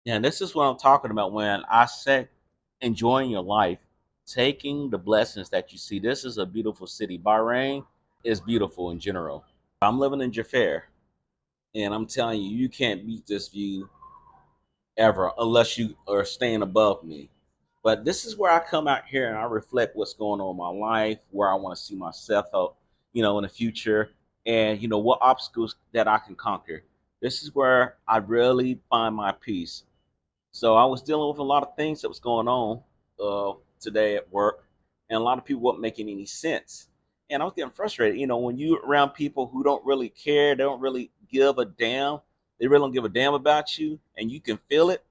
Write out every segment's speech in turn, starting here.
And this is what I'm talking about when I say enjoying your life, taking the blessings that you see. This is a beautiful city. Bahrain is beautiful in general. I'm living in Jaffa, and I'm telling you, you can't beat this view ever unless you are staying above me. But this is where I come out here and I reflect what's going on in my life, where I want to see myself out, in the future, and what obstacles that I can conquer. This is where I really find my peace. So I was dealing with a lot of things that was going on today at work, and a lot of people weren't making any sense. And I was getting frustrated. When you around people who don't really care, they don't really give a damn. They really don't give a damn about you, and you can feel it.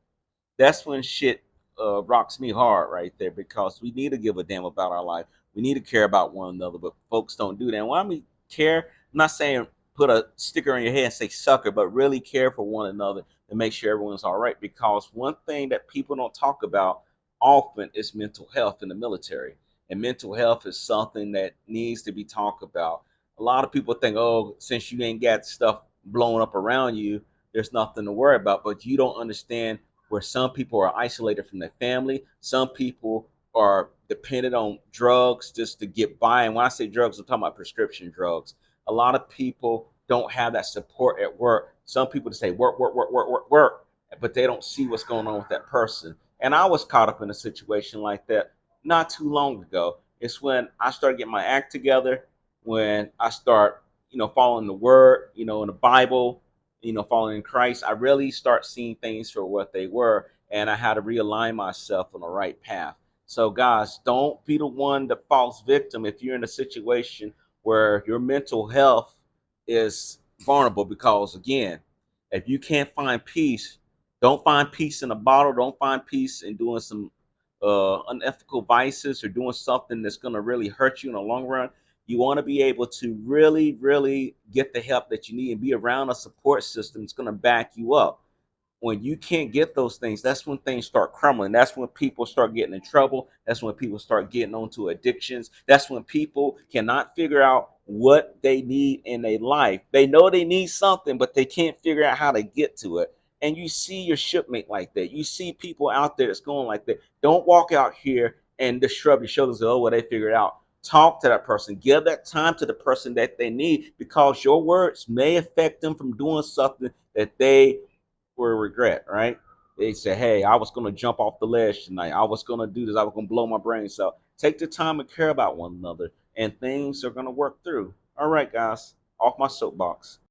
That's when shit rocks me hard right there because we need to give a damn about our life. We need to care about one another, but folks don't do that. And when I mean care, I'm not saying put a sticker on your head and say sucker, but really care for one another and make sure everyone's all right. Because one thing that people don't talk about often is mental health in the military. And mental health is something that needs to be talked about. A lot of people think, oh, since you ain't got stuff blowing up around you, there's nothing to worry about. But you don't understand where some people are isolated from their family. Some people are dependent on drugs just to get by. And when I say drugs, I'm talking about prescription drugs. A lot of people don't have that support at work. Some people just say work, work, work, work, work, work, but they don't see what's going on with that person. And I was caught up in a situation like that not too long ago. It's when I started getting my act together, when I start, following the word, in the Bible, following in Christ, I really start seeing things for what they were, and I had to realign myself on the right path. So, guys, don't be the one that falls victim if you're in a situation where your mental health is vulnerable. Because, again, if you can't find peace, don't find peace in a bottle. Don't find peace in doing some unethical vices or doing something that's going to really hurt you in the long run. You want to be able to really, really get the help that you need and be around a support system that's going to back you up. When you can't get those things, that's when things start crumbling. That's when people start getting in trouble. That's when people start getting onto addictions. That's when people cannot figure out what they need in their life. They know they need something, but they can't figure out how to get to it. And you see your shipmate like that. You see people out there that's going like that. Don't walk out here and just shrug your shoulders. Oh, well, they figure it out. Talk to that person. Give that time to the person that they need, because your words may affect them from doing something that they will regret, right? They say, hey, I was going to jump off the ledge tonight. I was going to do this. I was going to blow my brains out. Take the time and care about one another, and things are going to work through. All right, guys, off my soapbox.